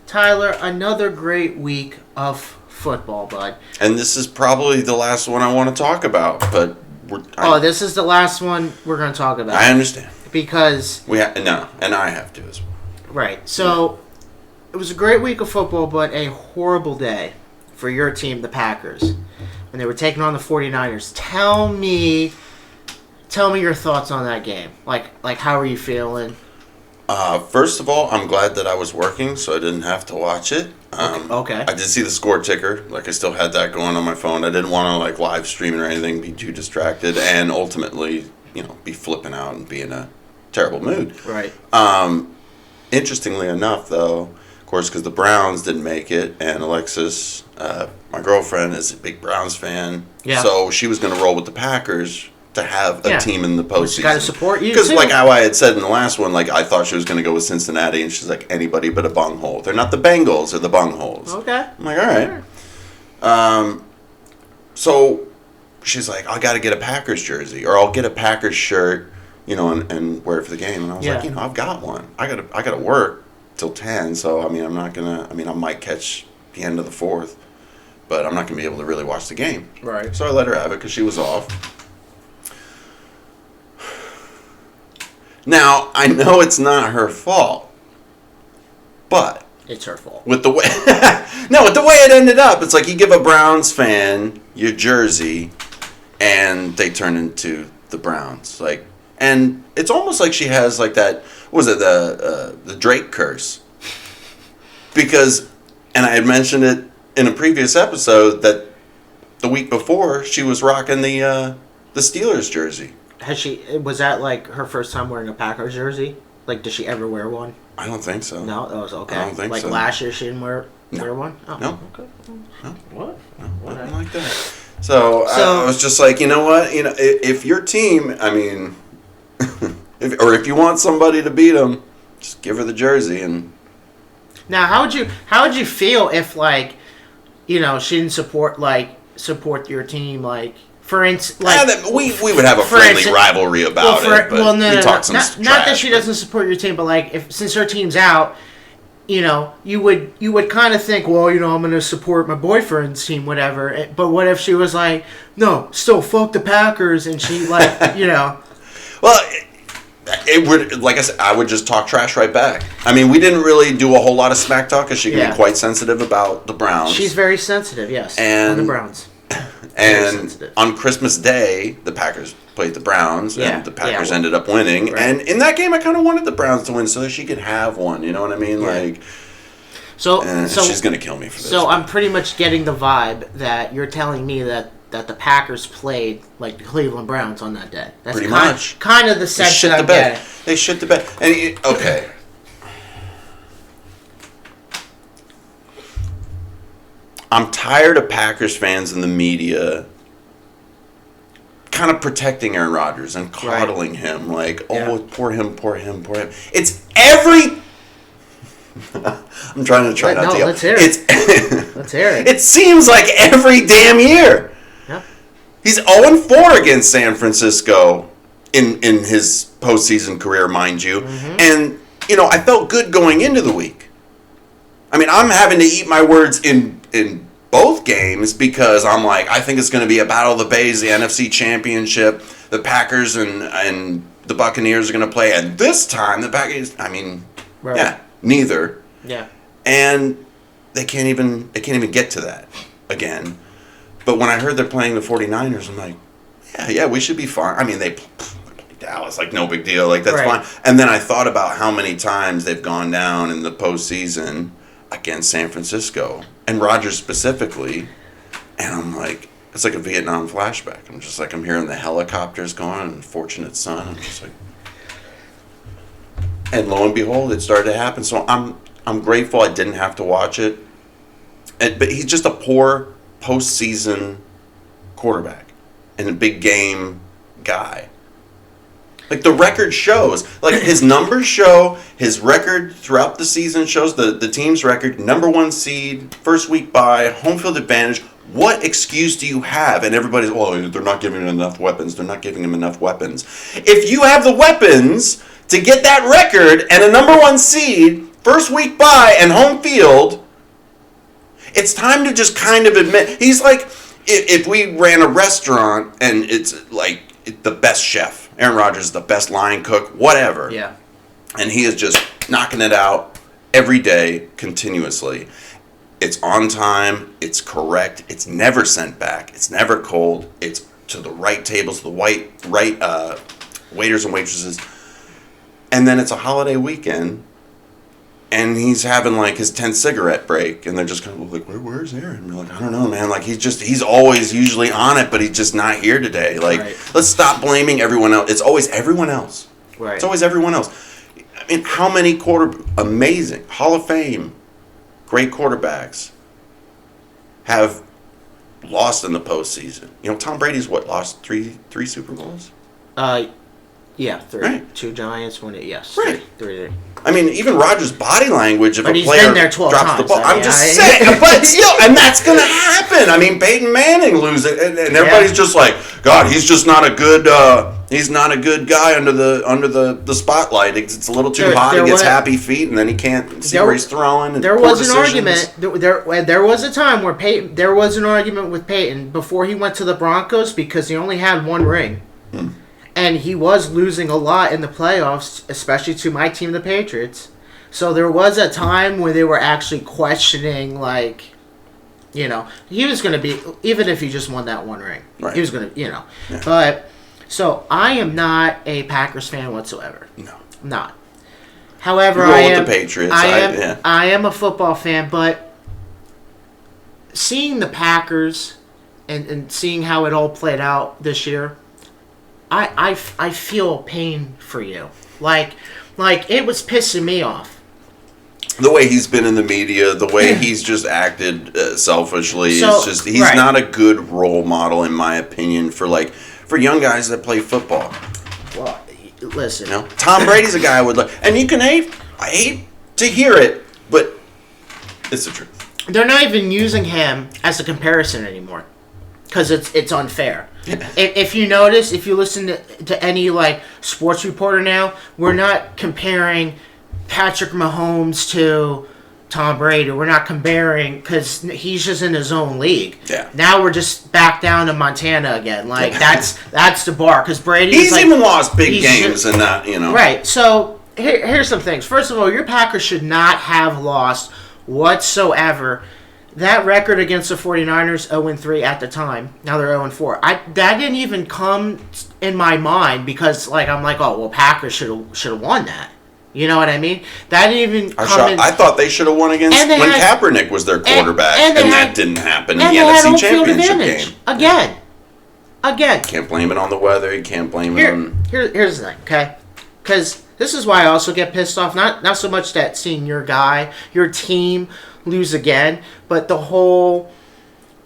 Tyler, another great week of football, bud. And this is probably the last one I want to talk about, but this is the last one we're going to talk about. I understand. Because... and I have to as well. Right. So, it was a great week of football, but a horrible day for your team, the Packers, when they were taking on the 49ers. Tell me your thoughts on that game. Like how are you feeling? First of all, I'm glad that I was working, so I didn't have to watch it. Okay. I did see the score ticker. I still had that going on my phone. I didn't want to live stream it or anything, be too distracted, and ultimately, be flipping out and be in a terrible mood. Right. Interestingly enough, though, of course, because the Browns didn't make it, and Alexis, my girlfriend, is a big Browns fan. Yeah. So she was going to roll with the Packers to have a team in the postseason. She's got to support you, because, too. how I had said in the last one, I thought she was going to go with Cincinnati, and she's like, anybody but a bunghole. They're not the Bengals, they're the bungholes. Okay. I'm like, all right. So she's like, I got to get a Packers jersey, or I'll get a Packers shirt, and wear it for the game. And I was like, I've got one. I got to work till 10, so, I'm not going to, I might catch the end of the fourth, but I'm not going to be able to really watch the game. Right. So I let her have it because she was off. Now, I know it's not her fault, but... It's her fault. With the way it ended up, it's like you give a Browns fan your jersey, and they turn into the Browns. And it's almost like she has that, what was it, the Drake curse. Because, and I had mentioned it in a previous episode, that the week before, she was rocking the Steelers jersey. Was that her first time wearing a Packers jersey? Does she ever wear one? I don't think so. No, that was okay. I don't think so. Last year she didn't wear one? Oh, no. Okay. No. What? No, nothing like that. So I was just like, you know what? If your team, if you want somebody to beat them, just give her the jersey. And now, how would you feel if she didn't support your team, for instance, we would have a friendly rivalry about it. But we talk some trash. Not that she doesn't support your team, but since her team's out, you would kind of think, well, I'm going to support my boyfriend's team, whatever. But what if she was like, no, still fuck the Packers, and she Well, it would, like I said, I would just talk trash right back. We didn't really do a whole lot of smack talk because she can be quite sensitive about the Browns. She's very sensitive, yes, on the Browns. And on Christmas Day, the Packers played the Browns, and the Packers ended up winning. Right. And in that game, I kind of wanted the Browns to win so that she could have one. You know what I mean? Yeah. So she's gonna kill me for this. So I'm pretty much getting the vibe that you're telling me that the Packers played like the Cleveland Browns on that day. That's pretty much kind of the sense that I'm getting. They shit the bed. And okay. I'm tired of Packers fans in the media kind of protecting Aaron Rodgers and coddling him poor him. It's every... I'm trying to not to yell. Let's hear it. Let's hear it. It seems like every damn year. Yeah. He's 0-4 against San Francisco in his postseason career, mind you. Mm-hmm. And, I felt good going into the week. I'm having to eat my words in both games because I'm like, I think it's going to be a battle of the Bays, the NFC Championship. The Packers and the Buccaneers are going to play. And this time, the Packers, neither. Yeah. And they can't even get to that again. But when I heard they're playing the 49ers, I'm like, yeah, we should be fine. They play Dallas, no big deal. That's fine. And then I thought about how many times they've gone down in the postseason against San Francisco, and Rodgers specifically, and I'm like, it's like a Vietnam flashback. I'm just I'm hearing the helicopters going, and Fortunate Son. I'm just like, and lo and behold, it started to happen. So I'm grateful I didn't have to watch it. But he's just a poor postseason quarterback and a big game guy. The record shows. His numbers show, his record throughout the season shows the team's record, number 1 seed, first week bye, home field advantage. What excuse do you have? And everybody's, they're not giving him enough weapons. They're not giving him enough weapons. If you have the weapons to get that record and a number 1 seed, first week bye and home field, it's time to just kind of admit. He's like, if we ran a restaurant and it's like the best chef, Aaron Rodgers is the best line cook, whatever. Yeah. And he is just knocking it out every day, continuously. It's on time. It's correct. It's never sent back. It's never cold. It's to the right tables, the right waiters and waitresses. And then it's a holiday weekend, and he's having like his 10th cigarette break, and they're just kind of like, where's Aaron? And we're like, I don't know, man. Like he's always usually on it, but he's just not here today. Like, let's stop blaming everyone else. It's always everyone else. Right. It's always everyone else. I mean, how many amazing Hall of Fame, great quarterbacks have lost in the postseason? You know, Tom Brady's lost three Super Bowls? Yeah, 3. Right. 2 Giants, 1. Yes. Right. 3. I mean, even Rodgers' body language if But a he's player been there 12 drops times, the ball. I mean, I'm just saying, but still, and that's going to happen. I mean, Peyton Manning loses it, and everybody's just like, God, he's just not a good. He's not a good guy under the spotlight. It's a little too hot. He gets happy feet, and then he can't see where he's throwing. And there was an argument. There was a time where Peyton. There was an argument with Peyton before he went to the Broncos because he only had 1 ring. And he was losing a lot in the playoffs, especially to my team, the Patriots. So there was a time where they were actually questioning, like, you know, he was going to be, even if he just won that 1 ring, he was going to, you know. Yeah. But, so I am not a Packers fan whatsoever. No. I'm not. However, I am. The Patriots. I am a football fan, but seeing the Packers and seeing how it all played out this year, I feel pain for you. Like it was pissing me off. The way he's been in the media, the way he's just acted selfishly, it's just he's not a good role model in my opinion for young guys that play football. Well, listen, you know, Tom Brady's a guy I would like, and you can I hate to hear it, but it's the truth. They're not even using him as a comparison anymore because it's unfair. If you notice, if you listen to any like sports reporter now, we're not comparing Patrick Mahomes to Tom Brady. We're not comparing because he's just in his own league. Yeah. Now we're just back down to Montana again. Like that's the bar because Brady. He's even lost big games and that, you know. Right. So here's some things. First of all, your Packers should not have lost whatsoever. That record against the 49ers, 0-3 at the time. Now they're 0-4. That didn't even come in my mind because, like, I'm like, oh, well, Packers should have won that. You know what I mean? That didn't even come in. I thought they should have won against when Kaepernick was their quarterback, and that didn't happen in the NFC Championship game. Again. Can't blame it on the weather. You can't blame it on... Here's the thing, okay? Because this is why I also get pissed off. Not so much that seeing your team lose again, but the whole,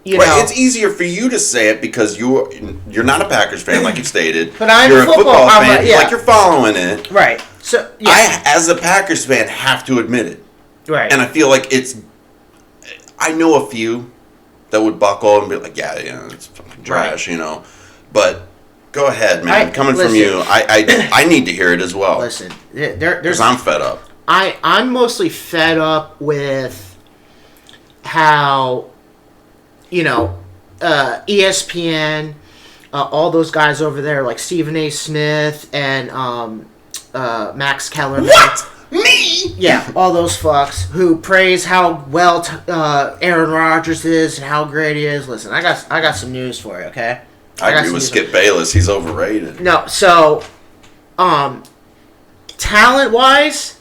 you know. It's easier for you to say it because you're not a Packers fan, like you stated. But I'm you're a football fan, like you're following it. Right. So yeah. I, as a Packers fan, have to admit it. Right. And I feel like I know a few that would buckle and be like, yeah, it's fucking trash, you know. But go ahead, man. Coming from you, I need to hear it as well. Listen, because I'm fed up. I'm mostly fed up with how, you know, ESPN, all those guys over there like Stephen A. Smith and Max Kellerman. What? Me? Yeah, all those fucks who praise how well Aaron Rodgers is and how great he is. Listen, I got some news for you, okay? I agree with Skip Bayless. He's overrated. No, so, talent-wise,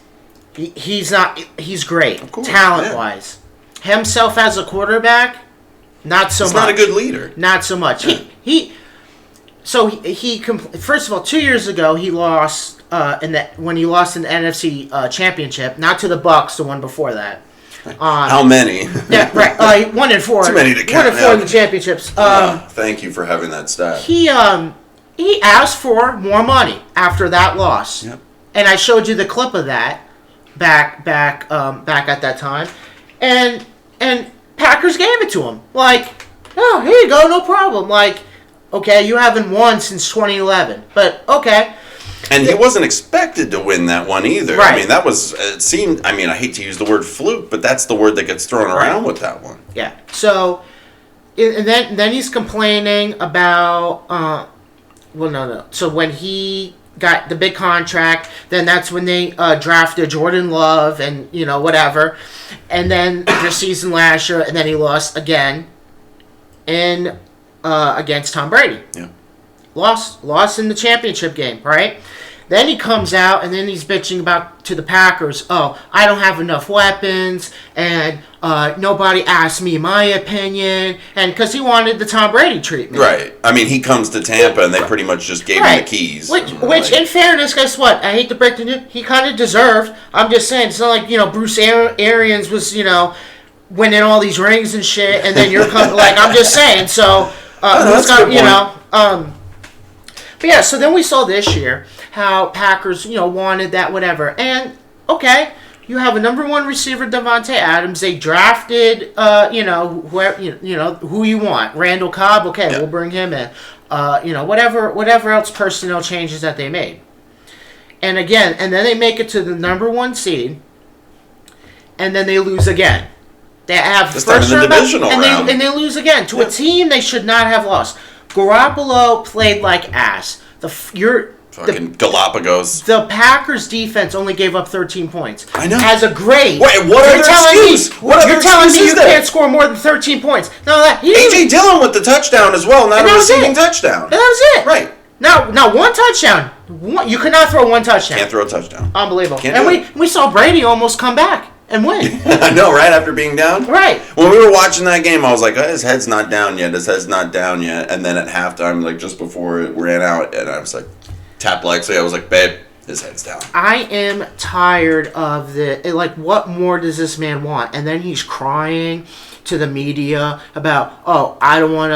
he's not. He's great. Of course, talent-wise, himself as a quarterback, not so much. He's not a good leader. Not so much. First of all, 2 years ago he lost when he lost in the NFC Championship, not to the Bucs, the one before that. How many? Yeah, right. 1-4. Too many to count. 1-4 in the championships. Thank you for having that stat. He asked for more money after that loss. Yep. And I showed you the clip of that back at that time, and Packers gave it to him. Like, oh, here you go, no problem. Like, okay, you haven't won since 2011, but okay. And he wasn't expected to win that one either. Right. I mean, that was, it seemed, I mean, I hate to use the word fluke, but that's the word that gets thrown around with that one. Yeah. So, and then he's complaining about, no. So when he got the big contract, then that's when they drafted Jordan Love and, whatever. And then the season last year, and then he lost again against Tom Brady. Yeah. Lost in the championship game, right? Then he comes out and then he's bitching about to the Packers, oh, I don't have enough weapons and nobody asked me my opinion, and because he wanted the Tom Brady treatment. Right. I mean, he comes to Tampa and they pretty much just gave him the keys. Which in fairness, guess what? I hate to break the news, he kind of deserved. I'm just saying, it's not like, Bruce Arians was, winning all these rings and shit, and then you're coming, like, I'm just saying, so, but yeah, so then we saw this year how Packers, wanted that whatever. And, okay, you have a number one receiver, Devontae Adams. They drafted, who you want. Randall Cobb, okay, We'll bring him in. Whatever else personnel changes that they made. And again, and then they make it to the number one seed, and then they lose again. They have this first round divisional round. And they lose again to a team they should not have lost. Garoppolo played like ass. Galapagos. The Packers defense only gave up 13 points. I know. As a grade. Wait, what other excuse? You're telling me you can't score more than 13 points. No, A.J. Dillon with the touchdown as well, not a receiving touchdown. And that was it. Right. Now one touchdown. You could not throw one touchdown. Can't throw a touchdown. Unbelievable. And we saw Brady almost come back and win. I know, right? After being down? Right. When we were watching that game, I was like, his head's not down yet. And then at halftime, like just before it ran out, and I was like, tapped Lexi. I was like, babe, his head's down. I am tired of what more does this man want? And then he's crying to the media about, oh, I don't want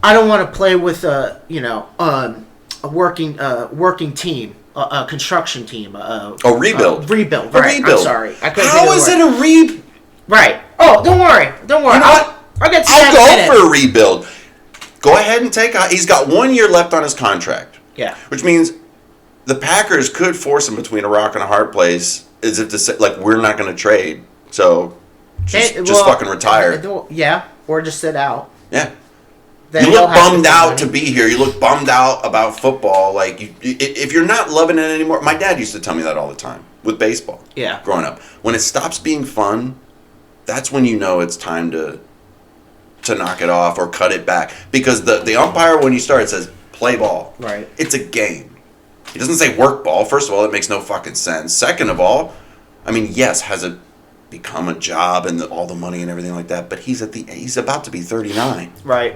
to play with a working team. A construction team. A rebuild. Rebuild. A Right. rebuild. I'm sorry. I couldn't How is it a rebuild? Right. Oh, don't worry. You know what? I'll go for a rebuild. Go ahead and he's got 1 year left on his contract. Yeah. Which means the Packers could force him between a rock and a hard place, as if to say, like, we're not going to trade. So just fucking retire. Yeah. Or just sit out. Yeah. Then you look bummed out to be here. You look bummed out about football. Like, if you're not loving it anymore. My dad used to tell me that all the time with baseball. Yeah. Growing up, when it stops being fun, that's when you know it's time to knock it off or cut it back. Because the umpire, when you start, says play ball. Right. It's a game. He doesn't say work ball. First of all, it makes no fucking sense. Second of all, I mean, yes, has it become a job and all the money and everything like that? But he's about to be 39. Right.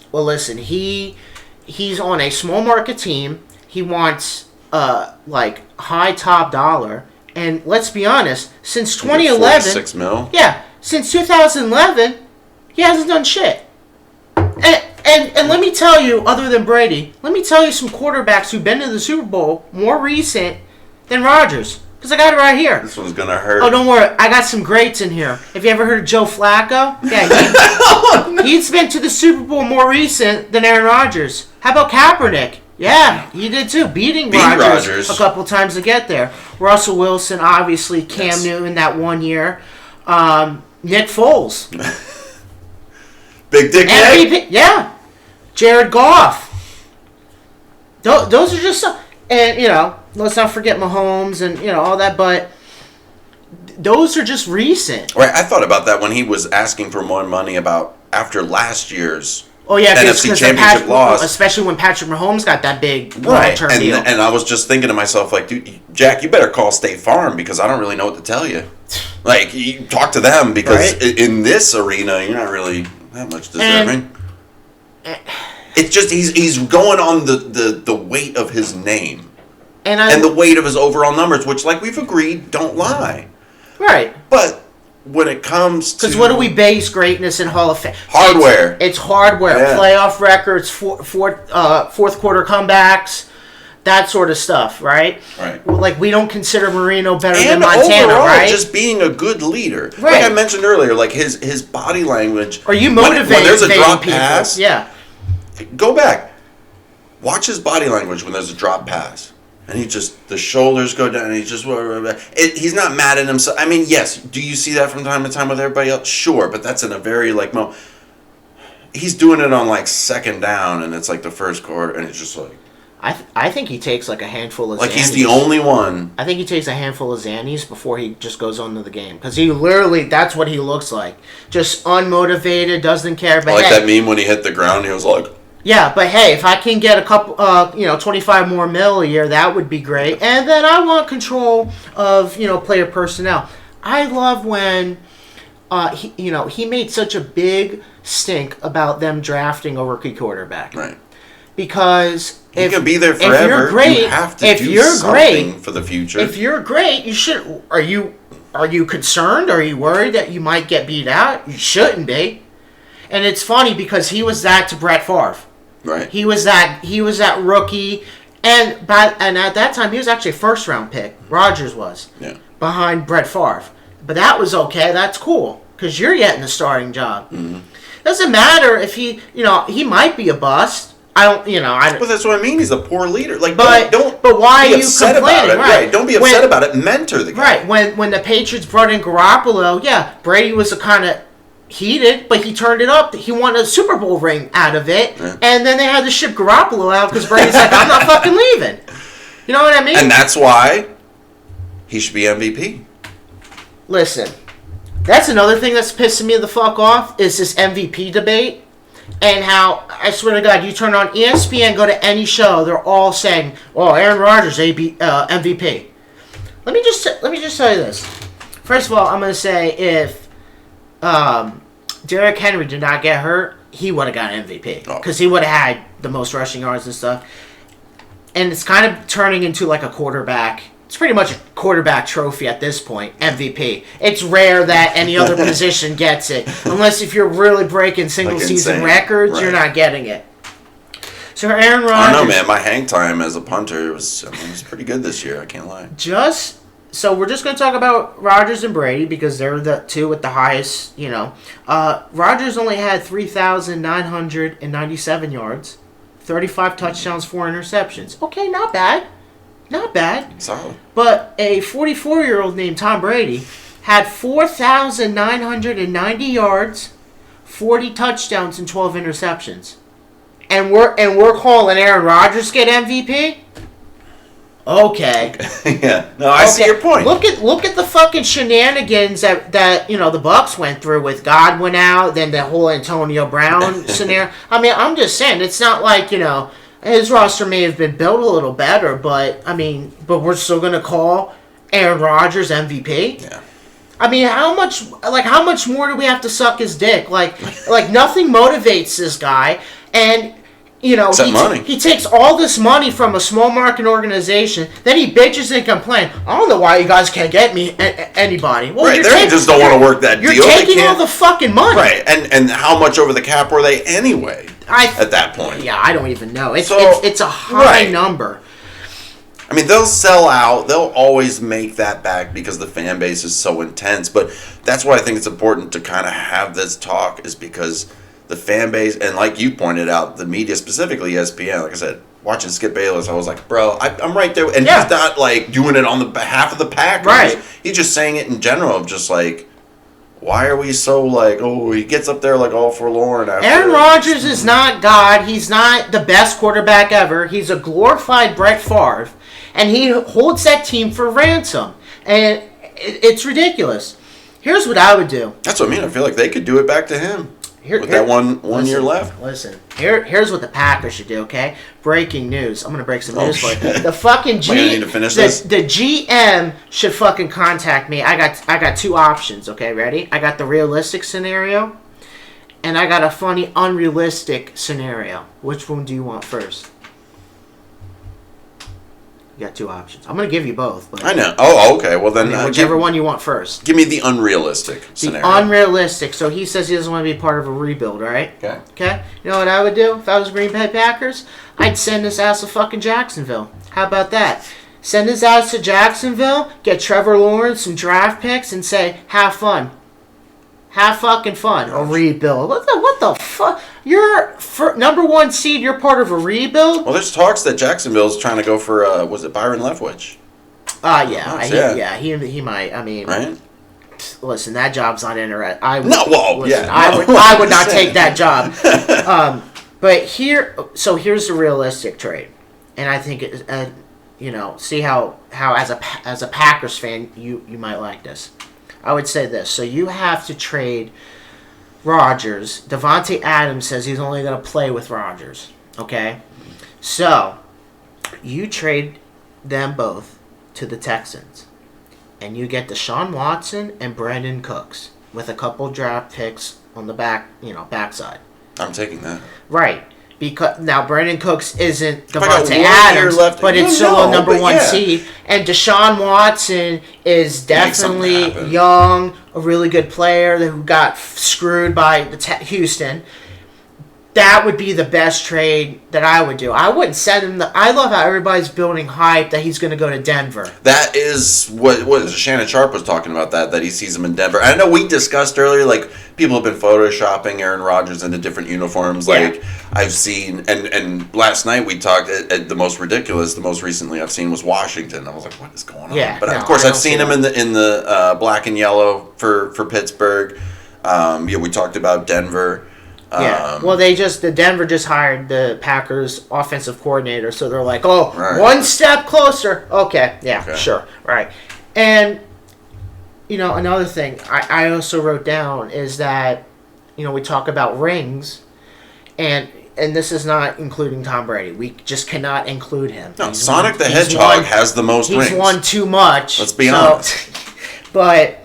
Well, listen, he's on a small market team. He wants high top dollar, and let's be honest, since 2011, $6 million. Yeah, since 2011, he hasn't done shit. And let me tell you, other than Brady, let me tell you some quarterbacks who've been to the Super Bowl more recent than Rodgers. Because I got it right here. This one's going to hurt. Oh, don't worry. I got some greats in here. Have you ever heard of Joe Flacco? Yeah, he's been to the Super Bowl more recent than Aaron Rodgers. How about Kaepernick? Yeah, he did too. Beating Rodgers a couple times to get there. Russell Wilson, obviously. Cam Newton that 1 year. Nick Foles. Big Dick Nick. Yeah. Jared Goff. Those are just some... And, let's not forget Mahomes and, all that, but those are just recent. Right, I thought about that when he was asking for more money after last year's NFC Championship loss. Especially when Patrick Mahomes got that big long-term deal. And I was just thinking to myself, like, dude, Jack, you better call State Farm because I don't really know what to tell you. Like, you talk to them because in this arena, you're not really that much deserving. It's just he's going on the weight of his name and the weight of his overall numbers, which, like we've agreed, don't lie. Right. But when it comes to... Because what do we base greatness in Hall of Fame? Hardware. It's hardware. Yeah. Playoff records, fourth quarter comebacks, that sort of stuff, right? Right. Like, we don't consider Marino better than Montana, overall, right? just being a good leader. Right. Like I mentioned earlier, like his body language... Are you motivating when there's a drop people? pass... Yeah. Go back. watch his body language when there's a drop pass. And the shoulders go down, and he's not mad at himself. I mean, yes, do you see that from time to time with everybody else? Sure, but that's in a very, he's doing it on, second down, and it's, the first quarter, and it's just, I think he takes, a handful of Xannies. he's the only one. I think he takes a handful of Xannies before he just goes on to the game. Because he literally, that's what he looks like. Just unmotivated, doesn't care. But that meme when he hit the ground, he was like... Yeah, but hey, if I can get a couple, 25 more mil a year, that would be great. And then I want control of, player personnel. I love when, he made such a big stink about them drafting a rookie quarterback. Right. Because he can be there forever. If you're great, you have to do something for the future. If you're great, you should. Are you concerned? Are you worried that you might get beat out? You shouldn't be. And it's funny because he was that to Brett Favre. Right. He was that rookie, and at that time he was actually a first round pick. Rodgers was. Yeah. Behind Brett Favre, but that was okay. That's cool because you're getting the starting job. Mm-hmm. Doesn't matter if he might be a bust. But that's what I mean. He's a poor leader. But why are you complaining? About it. Right. Don't be upset about it. Mentor the guy. Right. When the Patriots brought in Garoppolo, yeah, Brady was a kind of heated, but he turned it up. He won a Super Bowl ring out of it, yeah. And then they had to ship Garoppolo out because Brady's like, I'm not fucking leaving. You know what I mean? And that's why he should be MVP. Listen, that's another thing that's pissing me the fuck off is this MVP debate. And how, I swear to God, you turn on ESPN, go to any show, they're all saying, "Oh, Aaron Rodgers, MVP." Let me just tell you this. First of all, I'm going to say if Derrick Henry did not get hurt, he would have got MVP because he would have had the most rushing yards and stuff. And it's kind of turning into a quarterback. It's pretty much a quarterback trophy at this point, MVP. It's rare that any other position gets it. Unless if you're really breaking single-season records, right. You're not getting it. So Aaron Rodgers... I don't know, man. My hang time as a punter was pretty good this year. I can't lie. So we're just going to talk about Rodgers and Brady because they're the two with the highest, Rodgers only had 3,997 yards, 35 touchdowns, 4 interceptions. Okay, not bad. Not bad. Solid. But a 44-year-old named Tom Brady had 4,990 yards, 40 touchdowns, and 12 interceptions. And we're calling Aaron Rodgers get MVP? Okay. Yeah. No, I see your point. Look at the fucking shenanigans that the Bucs went through with Godwin out, then the whole Antonio Brown scenario. I mean, I'm just saying it's not like, his roster may have been built a little better, but we're still gonna call Aaron Rodgers MVP. Yeah. I mean, how much more do we have to suck his dick? Like nothing motivates this guy, and money. He takes all this money from a small market organization, then he bitches and complains. I don't know why you guys can't get me anybody. Well, right, they just don't want to work that you're deal. You're taking all the fucking money. Right, and how much over the cap were they anyway at that point? Yeah, I don't even know. It's a high number. I mean, they'll sell out. They'll always make that back because the fan base is so intense. But that's why I think it's important to kind of have this talk is because the fan base, and like you pointed out, the media, specifically ESPN, like I said, watching Skip Bayless, I was like, bro, I'm right there. And he's not doing it on the behalf of the Packers. Right. He's just saying it in general of just why are we so he gets up there all forlorn after. Aaron Rodgers is not God. He's not the best quarterback ever. He's a glorified Brett Favre. And he holds that team for ransom. And it's ridiculous. Here's what I would do. That's what I mean. I feel like they could do it back to him. With that one year left. Listen, here's what the Packers should do, okay? Breaking news. I'm going to break some news for you. The fucking the GM should fucking contact me. I got two options, okay? Ready? I got the realistic scenario, and I got a funny unrealistic scenario. Which one do you want first? You got two options. I'm going to give you both. But I know. Oh, okay. Well, then... whichever one you want first. Give me the unrealistic scenario. The unrealistic. So he says he doesn't want to be part of a rebuild, right? Okay. You know what I would do if I was Green Bay Packers? I'd send his ass to fucking Jacksonville. How about that? Send his ass to Jacksonville, get Trevor Lawrence some draft picks, and say, have fun. Have fucking fun. A rebuild. What the fuck? You're number 1 seed. You're part of a rebuild. Well, there's talks that Jacksonville's trying to go for was it Byron Leftwich? He might. I mean, right? Listen, that job's not interesting. I would not take that job. But here's the realistic trade, and I think see how as a Packers fan you might like this. I would say this. So you have to trade Rodgers. Devontae Adams says he's only going to play with Rodgers. Okay, so you trade them both to the Texans, and you get Deshaun Watson and Brandon Cooks with a couple draft picks on the backside. I'm taking that. Right. Because now Brandon Cooks isn't Devontae Adams, but it's still a number 1 seed. And Deshaun Watson is definitely young, a really good player who got screwed by Houston. That would be the best trade that I would do. I wouldn't send him I love how everybody's building hype that he's going to go to Denver. That is what Shannon Sharp was talking about, that he sees him in Denver. I know we discussed earlier, like, people have been photoshopping Aaron Rodgers into different uniforms. Like, I've seen, and last night we talked at the most ridiculous, the most recently I've seen was Washington. I was like, what is going on? Yeah, but of course I've seen him in the black and yellow for Pittsburgh. We talked about Denver. Well, Denver just hired the Packers offensive coordinator, so they're like, one step closer. Okay, sure, right. And, another thing I also wrote down is that, we talk about rings, and this is not including Tom Brady. We just cannot include him. No, Sonic the Hedgehog has the most rings. He's won too much. Let's be honest. But...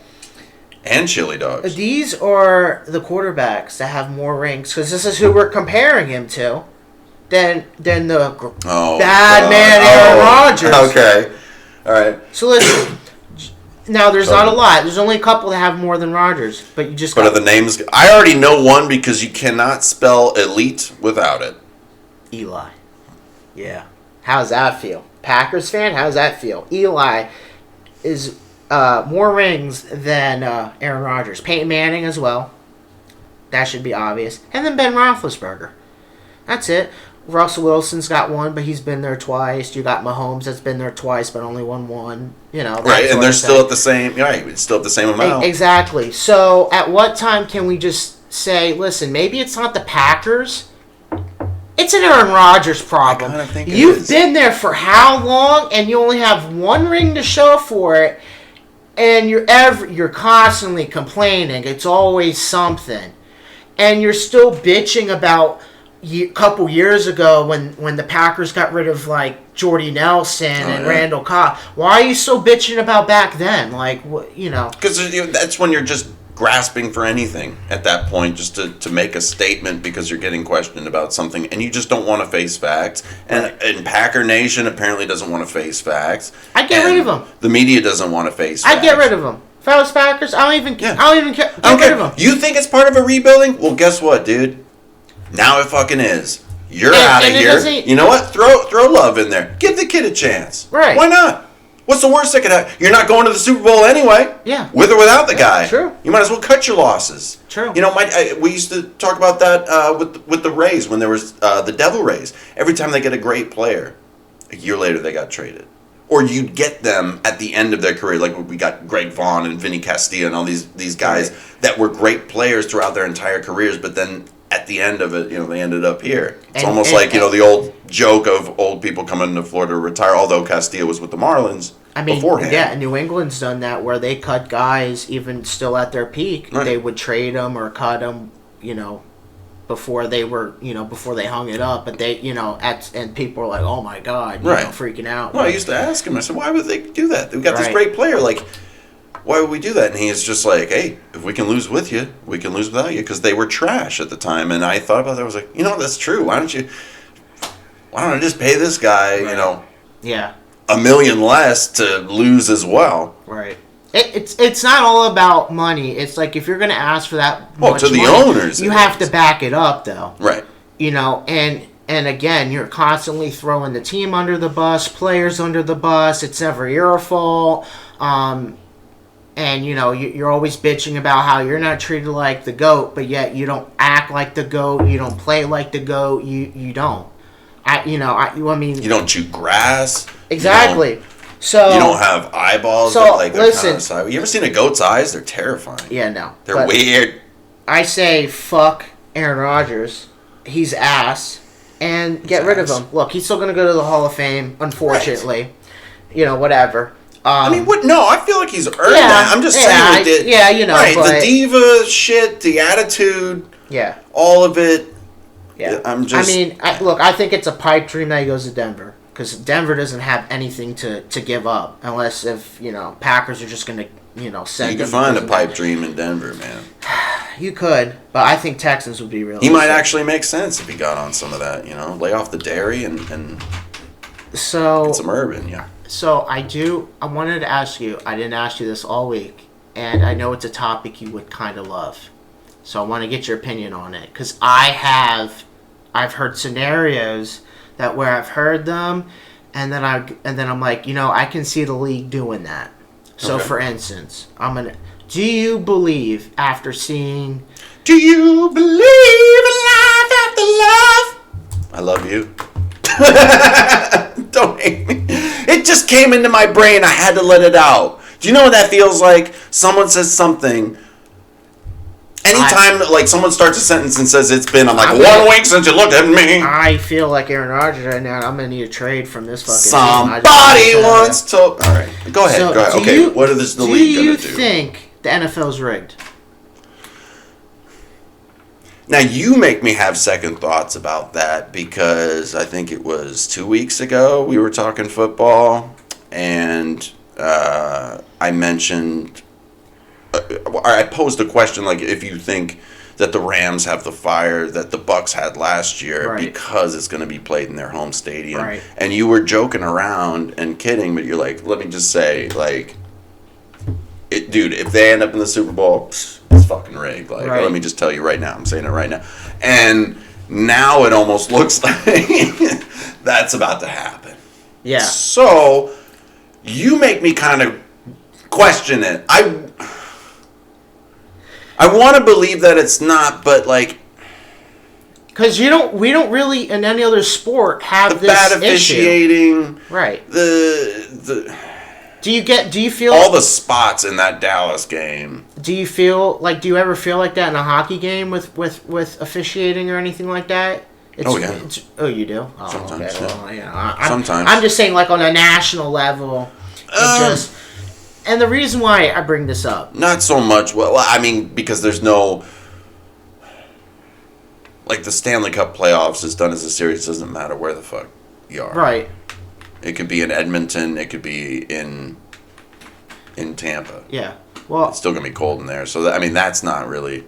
And chili dogs. These are the quarterbacks that have more rings, because this is who we're comparing him to, than the bad man Aaron Rodgers. Okay, all right. So listen, now there's not a lot. There's only a couple that have more than Rodgers, but you just. But are the names? I already know one because you cannot spell elite without it. Eli. Yeah. How's that feel? Packers fan? How's that feel? Eli is. More rings than Aaron Rodgers. Peyton Manning as well. That should be obvious. And then Ben Roethlisberger. That's it. Russell Wilson's got one, but he's been there twice. You got Mahomes that's been there twice, but only won one. Right, and they're still at the same. Right, it's still at the same amount. Exactly. So, at what time can we just say, listen, maybe it's not the Packers. It's an Aaron Rodgers problem. I kind of think You've been there for how long, and you only have one ring to show for it. And you're constantly complaining. It's always something. And you're still bitching about a couple years ago when the Packers got rid of, like, Jordy Nelson and Randall Cobb. Why are you still bitching about back then? Like, Because that's when you're just grasping for anything at that point, just to make a statement because you're getting questioned about something, and you just don't want to face facts. And Packer Nation apparently doesn't want to face facts. I'd get rid of them. The media doesn't want to face facts. I'd get rid of them. If I was Packers, I don't even care. Get rid of them. You think it's part of a rebuilding? Well, guess what, dude? Now it fucking is. You're out of here. You know what? Throw love in there. Give the kid a chance. Right. Why not? What's the worst that could happen? You're not going to the Super Bowl anyway. Yeah. With or without the guy. True. You might as well cut your losses. True. We used to talk about that with the Rays when there was the Devil Rays. Every time they get a great player, a year later they got traded. Or you'd get them at the end of their career, like we got Greg Vaughn and Vinny Castilla and all these guys that were great players throughout their entire careers, but then at the end of it, they ended up here. It's almost like the old joke of old people coming to Florida to retire, although Castilla was with the Marlins beforehand. Yeah, New England's done that where they cut guys even still at their peak. Right. They would trade them or cut them, before they were, before they hung it up. But they, and people were like, oh my God, freaking out. Well, I used to ask him, I said, why would they do that? We've got this great player, like, why would we do that? And he's just like, hey, if we can lose with you, we can lose without you, because they were trash at the time. And I thought about that. I was like, that's true. Why don't I just pay this guy, $1 million less to lose as well? Right. It's not all about money. It's like if you're going to ask for that much to the money, owners, you have to back it up, though. Right. And again, you're constantly throwing the team under the bus, players under the bus. It's never your fault. and you're always bitching about how you're not treated like the GOAT, but yet you don't act like the GOAT, you don't play like the GOAT, you don't. I mean, you don't chew grass. Exactly. You don't have eyeballs. So that, listen, kind of sideways. You ever seen a goat's eyes? They're terrifying. Yeah, no, they're weird. I say fuck Aaron Rodgers. He's ass, and get rid of him. Look, he's still gonna go to the Hall of Fame, unfortunately. Right. Whatever. I mean, what? No, I feel like he's earned that. I'm just saying. Right, but, the diva shit, the attitude. Yeah. All of it. Yeah. I mean, I think it's a pipe dream that he goes to Denver. Because Denver doesn't have anything to give up. Unless if, Packers are just going to, send him. You can find a pipe dream in Denver, man. You could. But I think Texans would be really. He might actually make sense if he got on some of that, Lay off the dairy and get some urban, yeah. So I wanted to ask you, I didn't ask you this all week, and I know it's a topic you would kind of love. So I want to get your opinion on it. Because I've heard scenarios that where I've heard them, and then I'm like, I can see the league doing that. So for instance, do you believe after seeing... Do you believe in life after love? I love you. Don't hate me. It just came into my brain. I had to let it out. Do you know what that feels like? Someone says something. Anytime someone starts a sentence and says it's been, I'm like, 1 week since you looked at me. I feel like Aaron Rodgers right now. I'm gonna need a trade from this fucking Somebody wants to. All right, go ahead. So go ahead. Okay, what is the league gonna do? Do you think the NFL's rigged? Now, you make me have second thoughts about that because I think it was 2 weeks ago we were talking football, and I mentioned, I posed a question like if you think that the Rams have the fire that the Bucks had last year because it's going to be played in their home stadium. Right. And you were joking around and kidding, but you're like, let me just say, dude, if they end up in the Super Bowl, it's fucking rigged. Let me just tell you right now. I'm saying it right now. And now it almost looks like that's about to happen. Yeah. So you make me kind of question it. I want to believe that it's not, but because we don't really in any other sport have the this bad officiating, issue. Right? Do you feel all the spots in that Dallas game? Do you ever feel like that in a hockey game with officiating or anything like that? You do? Oh, sometimes. Okay. Well, sometimes. I'm just saying, on a national level, and the reason why I bring this up, not so much. Well, I mean, because there's no. The Stanley Cup playoffs is done as a series. It doesn't matter where the fuck you are. Right. It could be in Edmonton. It could be in Tampa. Yeah. Well, it's still gonna be cold in there. So that's not really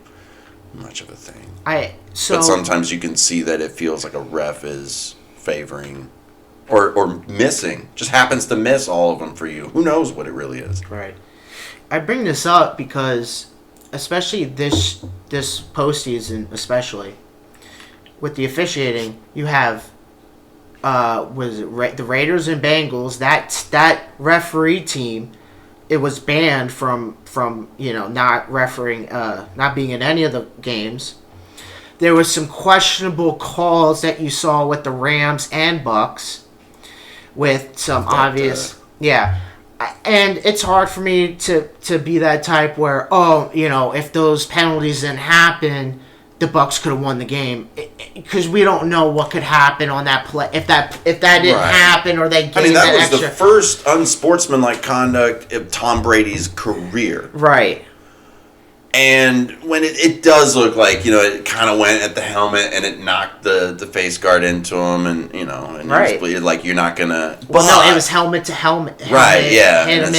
much of a thing. But sometimes you can see that it feels like a ref is favoring or missing. Just happens to miss all of them for you. Who knows what it really is? Right. I bring this up because, especially this postseason, especially with the officiating, you have the Raiders and Bengals. That referee team, it was banned from not refereeing, not being in any of the games. There was some questionable calls that you saw with the Rams and Bucks, with some obvious and it's hard for me to be that type where if those penalties didn't happen, the Bucks could have won the game, because we don't know what could happen on that play if that didn't happen or they gave that was extra. the first unsportsmanlike conduct of Tom Brady's career. Right. And when it does look like, it kind of went at the helmet and it knocked the face guard into him, and and right. It was like you're not gonna. Well, no, it was helmet to helmet. Right. Yeah. Hit him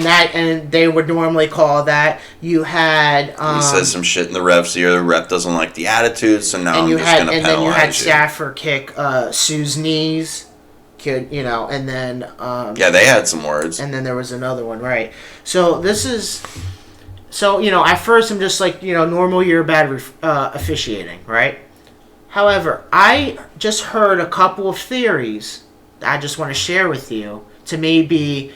and they would normally call that. You had. He says some shit in the ref's ear. The ref doesn't like the attitude, so now I'm just gonna penalize you. And then you had Stafford kick Sue's knees. And then. They had some words. And then there was another one, right? So this is. So, at first I'm just normal year bad officiating, right? However, I just heard a couple of theories that I just want to share with you to maybe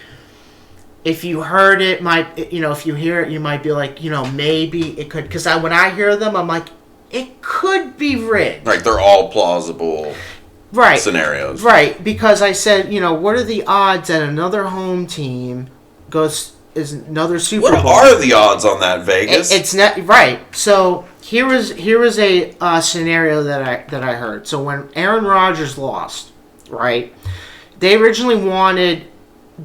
if you heard it, if you hear it, you might be like, maybe it could. Because when I hear them, I'm like, it could be rigged. Like, they're all plausible scenarios. Right, because I said, what are the odds that another home team is another Super Bowl? What are the odds on that, Vegas? It's not right. So here was a scenario that I heard. So when Aaron Rodgers lost, right, the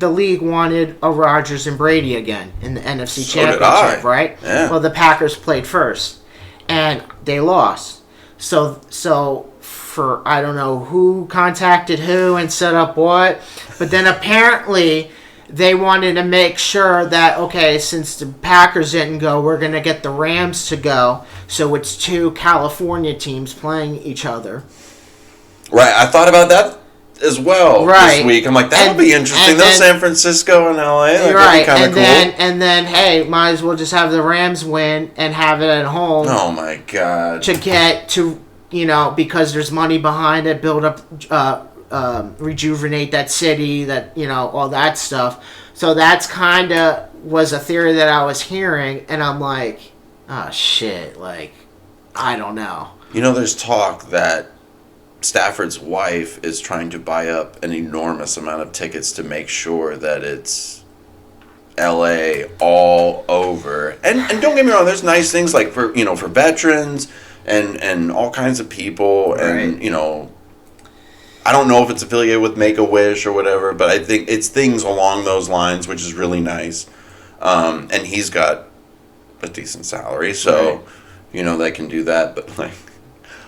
league wanted a Rodgers and Brady again in the NFC Championship, right? Yeah. Well, the Packers played first, and they lost. So for I don't know who contacted who and set up what, but then apparently they wanted to make sure that, okay, since the Packers didn't go, we're going to get the Rams to go. So it's two California teams playing each other. Right, I thought about that as well this week. I'm like, that'll be interesting. They'll San Francisco and LA. That'd be kind of cool. And then, hey, might as well just have the Rams win and have it at home. Oh, my God. To get to, because there's money behind it, build up, rejuvenate that city, that, all that stuff. So that's kind of was a theory that I was hearing, and I'm like, oh, shit, like, I don't know. There's talk that Stafford's wife is trying to buy up an enormous amount of tickets to make sure that it's LA all over. And don't get me wrong, there's nice things like for veterans and all kinds of people, and I don't know if it's affiliated with Make-A-Wish or whatever, but I think it's things along those lines, which is really nice. And he's got a decent salary, so they can do that. But like,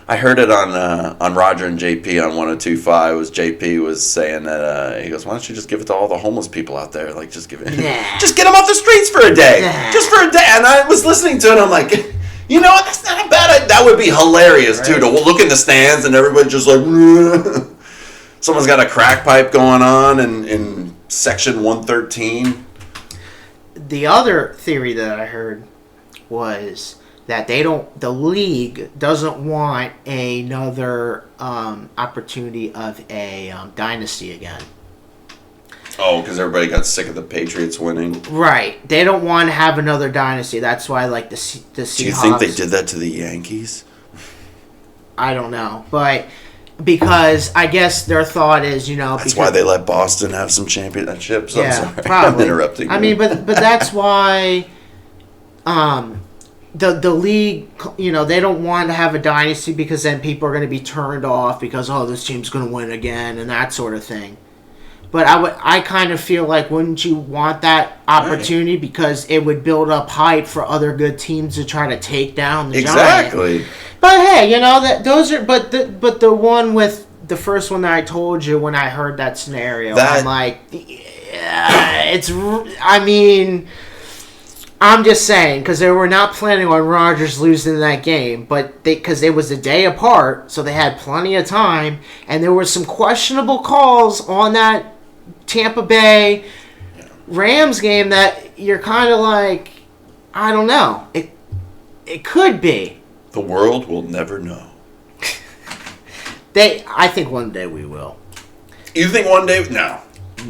I heard it on Roger and JP on 102.5. Was JP was saying that he goes, why don't you just give it to all the homeless people out there? Like, just give it, just get them off the streets for a day, just for a day. And I was listening to it, and I'm like, that's not a bad idea. That would be hilarious too, to look in the stands and everybody just like, someone's got a crack pipe going on in section 113. The other theory that I heard was that the league doesn't want another opportunity of a dynasty again. Oh, because everybody got sick of the Patriots winning. Right. They don't want to have another dynasty. That's why, like, the Seahawks... Do you think they did that to the Yankees? I don't know. But because I guess their thought is, That's why they let Boston have some championships. I'm sorry. Probably. I'm interrupting. I mean, but that's why... The league, they don't want to have a dynasty because then people are going to be turned off because, this team's going to win again and that sort of thing. But I kind of feel like, wouldn't you want that opportunity? Right. Because it would build up hype for other good teams to try to take down the Exactly. Giant. But hey, that those are but the one with the first one that I told you when I heard that scenario, I'm like, I'm just saying, because they were not planning on Rodgers losing that game, but because it was a day apart, so they had plenty of time, and there were some questionable calls on that Tampa Bay Rams game that you're kind of like, I don't know. It could be. The world will never know. I think one day we will. You think one day? No.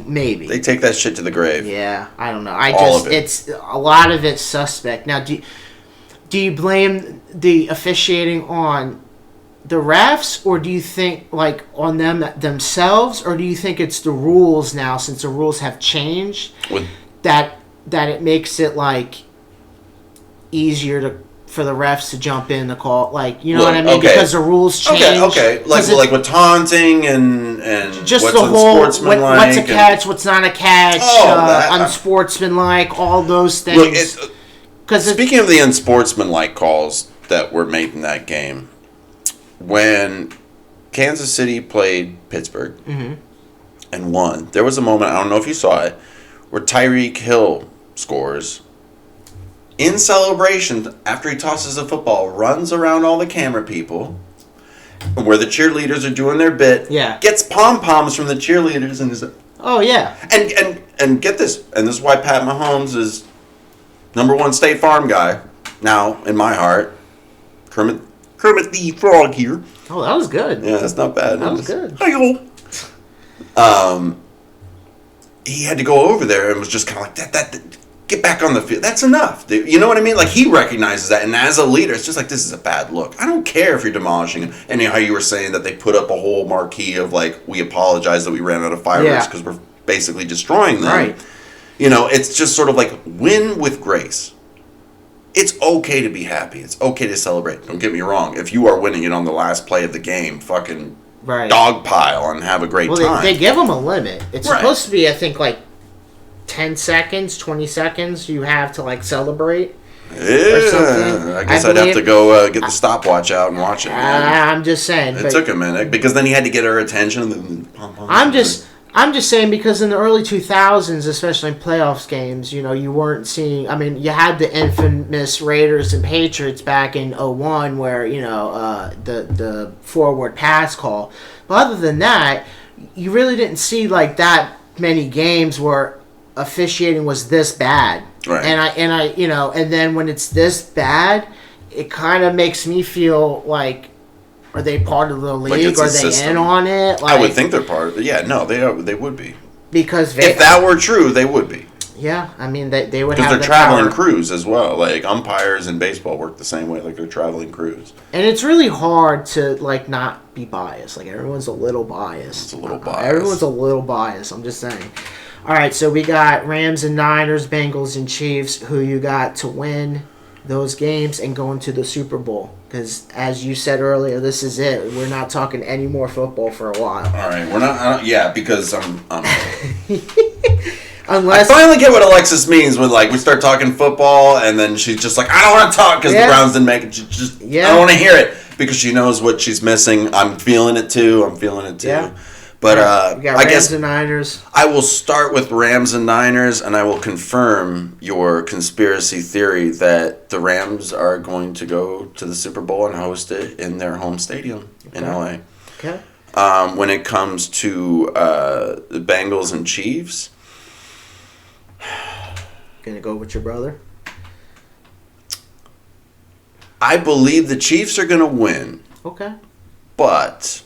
Maybe. They take that shit to the grave. Yeah, I don't know. It's a lot of it's suspect. Now, do you blame the officiating on the refs, or do you think like on them themselves, or do you think it's the rules now, since the rules have changed, that it makes it like easier for the refs to jump in to call, like, what I mean? Okay. Because the rules change. Okay. Like with taunting and just what's the whole unsportsmanlike, what's a catch, what's not a catch, unsportsmanlike, all those things. Look, speaking of the unsportsmanlike calls that were made in that game, when Kansas City played Pittsburgh and won, there was a moment, I don't know if you saw it, where Tyreek Hill scores. In celebration, after he tosses the football, runs around all the camera people, where the cheerleaders are doing their bit, gets pom-poms from the cheerleaders, and is and get this, and this is why Pat Mahomes is #1 State Farm guy, now, in my heart. Kermit the Frog here. Oh, that was good. Yeah, that's not bad. That was good. Hi-yo. he had to go over there and was just kind of like, that get back on the field. That's enough. You know what I mean? Like, he recognizes that. And as a leader, it's just like, this is a bad look. I don't care if you're demolishing him. And how you were saying that they put up a whole marquee of, like, we apologize that we ran out of fireworks because we're basically destroying them. Right. You know, it's just sort of like, win with grace. It's okay to be happy. It's okay to celebrate. Don't get me wrong. If you are winning it on the last play of the game, fucking dog pile and have a great time. Well, they give them a limit. It's supposed to be, I think, like 10 seconds, 20 seconds you have to, like, celebrate. Yeah, I guess I'd have to go get the stopwatch out and watch it. I'm just saying. It took a minute because then he had to get her attention. And then, I'm just saying because in the early 2000s, especially in playoffs games, you know, you weren't seeing. I mean, you had the infamous Raiders and Patriots back in 01 where, you know, the forward pass call. But other than that, you really didn't see like that many games where officiating was this bad. Right. And I you know, and then when it's this bad, it kind of makes me feel like, are they part of the league? Are they in on it? Like, I would think they're part of it. Yeah, no, they would be. Because if that were true, they would be. Yeah, I mean, they would have because they're traveling crews as well. Like, umpires in baseball work the same way. Like, they're traveling crews. And it's really hard to, like, not be biased. Like, everyone's a little biased. It's a little biased. Everyone's a little biased. I'm just saying. All right, so we got Rams and Niners, Bengals and Chiefs. Who you got to win those games and go into the Super Bowl? Because, as you said earlier, this is it. We're not talking any more football for a while. All right, we're not. Yeah, because I'm Unless I finally get what Alexis means when, like, we start talking football and then she's just like, I don't want to talk because the Browns didn't make it. I don't want to hear it because she knows what she's missing. I'm feeling it too. Yeah. But we got I Rams guess and Niners. I will start with Rams and Niners, and I will confirm your conspiracy theory that the Rams are going to go to the Super Bowl and host it in their home stadium in LA. Okay. When it comes to the Bengals and Chiefs, Gonna go with your brother? I believe the Chiefs are going to win. Okay. But,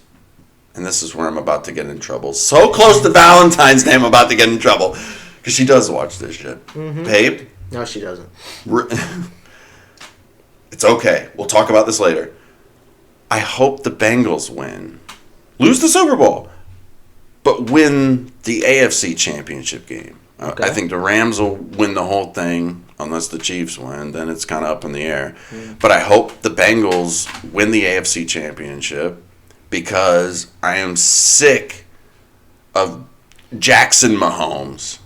and this is where I'm about to get in trouble. So close to Valentine's Day, I'm about to get in trouble. Because she does watch this shit. Mm-hmm. Babe? No, she doesn't. It's okay. We'll talk about this later. I hope the Bengals win. Lose the Super Bowl. But win the AFC Championship game. Okay. I think the Rams will win the whole thing. Unless the Chiefs win, then it's kind of up in the air. Mm. But I hope the Bengals win the AFC Championship because I am sick of Jackson Mahomes.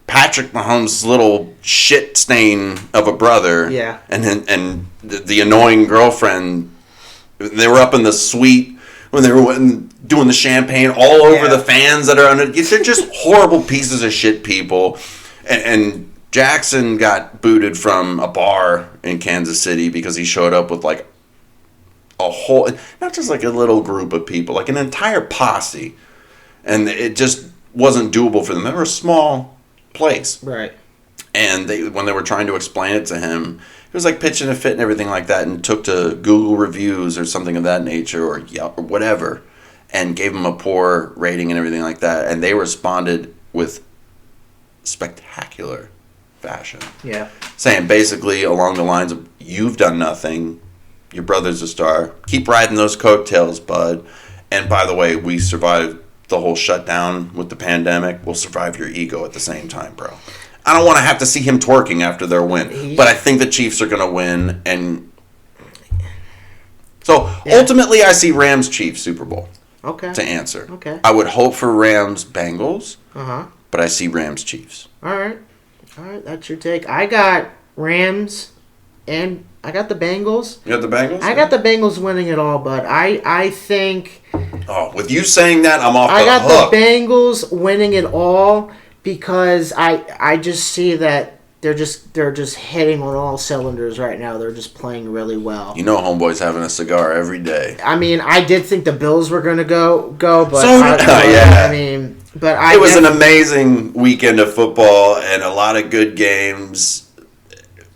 Patrick Mahomes' little shit stain of a brother. Yeah. And the annoying girlfriend. They were up in the suite when they were doing the champagne all over the fans that are under. They're just horrible pieces of shit people. And Jackson got booted from a bar in Kansas City because he showed up with like a whole, not just like a little group of people, like an entire posse. And it just wasn't doable for them. They were a small place. Right. And when they were trying to explain it to him, it was like pitching a fit and everything like that, and took to Google reviews or something of that nature or Yelp or whatever and gave him a poor rating and everything like that. And they responded with spectacular fashion. Yeah. Saying basically along the lines of, you've done nothing, your brother's a star, keep riding those coattails, bud. And by the way, we survived the whole shutdown with the pandemic. We'll survive your ego at the same time, bro. I don't want to have to see him twerking after their win. But I think the Chiefs are going to win. And so ultimately I see Rams-Chiefs Super Bowl. Okay. To answer. Okay. I would hope for Rams-Bengals. Uh-huh. But I see Rams-Chiefs. All right, that's your take. I got Rams, and I got the Bengals. You got the Bengals? I got the Bengals winning it all, but I think... Oh, with you saying that, I'm off the hook. I got the Bengals winning it all because I just see that they're just hitting on all cylinders right now. They're just playing really well. You know homeboy's having a cigar every day. I mean, I did think the Bills were going to go, but... I mean... But it was an amazing weekend of football and a lot of good games.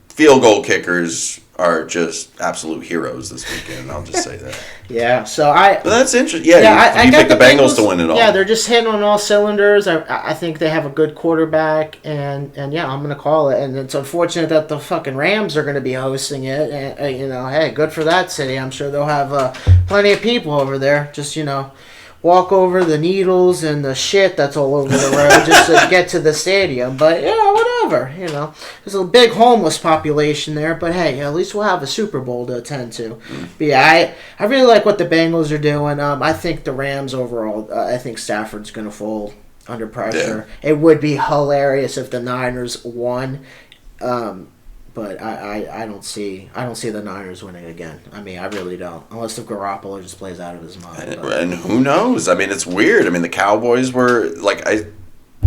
Field goal kickers are just absolute heroes this weekend. I'll just say that. Yeah, so But that's interesting. Yeah, you got picked the Bengals to win it all. Yeah, they're just hitting on all cylinders. I think they have a good quarterback, and yeah, I'm going to call it. And it's unfortunate that the fucking Rams are going to be hosting it. And, hey, good for that city. I'm sure they'll have plenty of people over there. Just, walk over the needles and the shit that's all over the road just to get to the stadium. But, whatever, There's a big homeless population there, but hey, at least we'll have a Super Bowl to attend to. But yeah, I really like what the Bengals are doing. I think the Rams overall, I think Stafford's going to fold under pressure. Yeah. It would be hilarious if the Niners won. But I don't see the Niners winning again. I mean, I really don't. Unless if Garoppolo just plays out of his mind. And who knows? I mean, it's weird. I mean, the Cowboys were, like I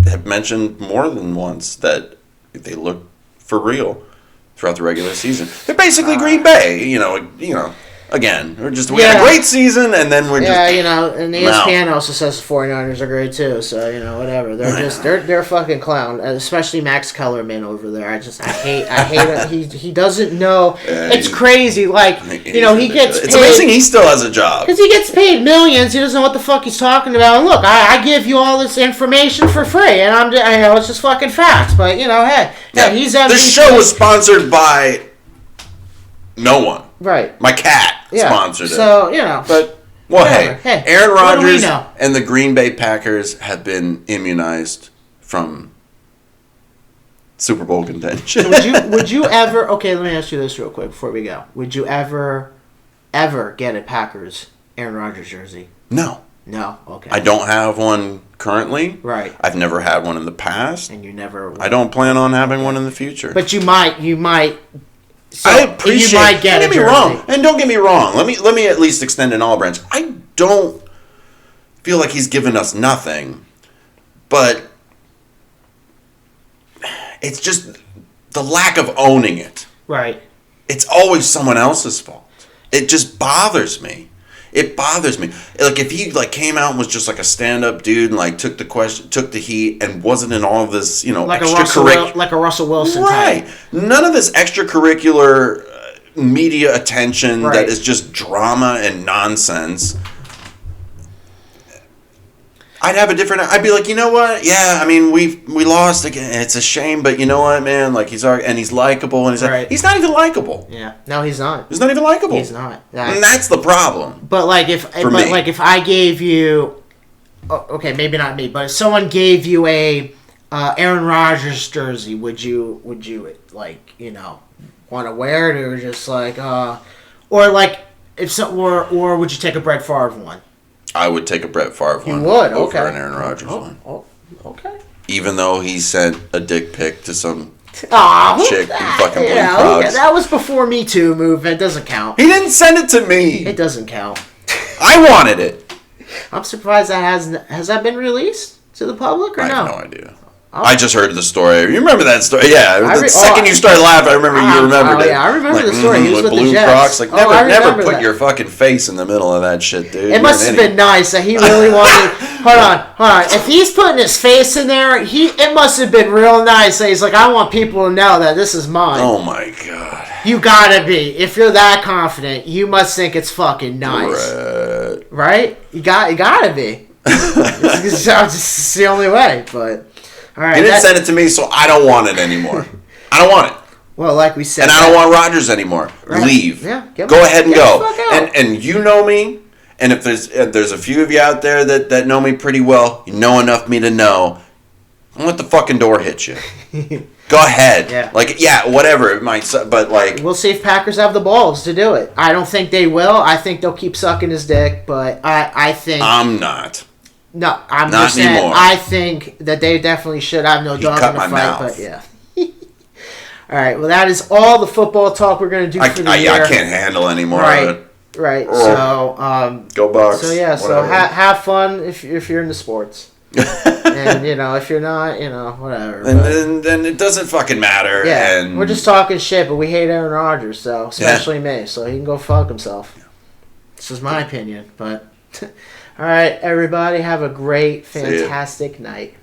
have mentioned more than once, that they look for real throughout the regular season. They're basically Green Bay, Again, we had a great season, and then we're just... Yeah, and ESPN also says the 49ers are great, too, so, whatever. They're a fucking clown, especially Max Kellerman over there. I hate him. He doesn't know. It's crazy. Like, he gets paid... It's amazing he still has a job. Because he gets paid millions. He doesn't know what the fuck he's talking about. And look, I give you all this information for free, and it's just fucking facts. But, hey, he's MVP. This show was sponsored by no one. Right. My cat sponsored it. So, But, hey, Aaron Rodgers and the Green Bay Packers have been immunized from Super Bowl contention. Would you ever... Okay, let me ask you this real quick before we go. Would you ever get a Packers Aaron Rodgers jersey? No. No? Okay. I don't have one currently. Right. I've never had one in the past. And you never... I don't plan on having one in the future. But you might... So I appreciate. You might get don't get me wrong, and don't get me wrong. Let me at least extend an olive branch. I don't feel like he's given us nothing, but it's just the lack of owning it. Right. It's always someone else's fault. It just bothers me. It bothers me. Like, if he came out and was just like a stand-up dude and took the heat and wasn't in all of this, like a Russell Wilson right? Type. None of this extracurricular media attention that is just drama and nonsense. I'd have a different... I'd be like, you know what? Yeah, I mean, we lost again. It's a shame, but you know what, man? Like, he's likable, and he's not even likable. Yeah, no, he's not. He's not even likable. He's not. And that's the problem. But if I gave you, okay, maybe not me, but if someone gave you a Aaron Rodgers jersey, would you want to wear it, or just or would you take a Brett Favre one? I would take a Brett Favre one over an Aaron Rodgers one. Oh, okay. Even though he sent a dick pic to some chick who fucking played frogs. Okay. That was before Me Too movement. It doesn't count. He didn't send it to me. It doesn't count. I wanted it. I'm surprised has that been released to the public or no? I have no idea. Oh. I just heard the story. You remember that story? Yeah. The second you started laughing, I remember you remembered it. Yeah, I remember the story. He was with blue the Jets. Crocs. Never put your fucking face in the middle of that shit, dude. It must have been nice that he really wanted... Hold on. If he's putting his face in there, it must have been real nice that he's like, I want people to know that this is mine. Oh, my God. You gotta be. If you're that confident, you must think it's fucking nice. Right? You gotta be. It's the only way, but... All right, he didn't send it to me, so I don't want it anymore. I don't want it. Well, like we said... And I don't want Rodgers anymore. Right. Leave. Yeah, go ahead and go. And you know me, and if there's a few of you out there that know me pretty well, you know enough me to know, don't let the fucking door hit you. Go ahead. Yeah. Whatever. It might, but we'll see if Packers have the balls to do it. I don't think they will. I think they'll keep sucking his dick, but I think... I'm not. No, I'm not just saying. Anymore. I think that they definitely should have no dog in the fight. Mouth. But yeah. All right. Well, that is all the football talk we're going to do for the year. I can't handle anymore. Right. So go Bucks. So yeah. Whatever. So have fun if you're into sports. And if you're not, whatever. And then it doesn't fucking matter. Yeah. And we're just talking shit, but we hate Aaron Rodgers, so especially me. So he can go fuck himself. Yeah. This is my opinion, but. All right, everybody, have a great, fantastic night.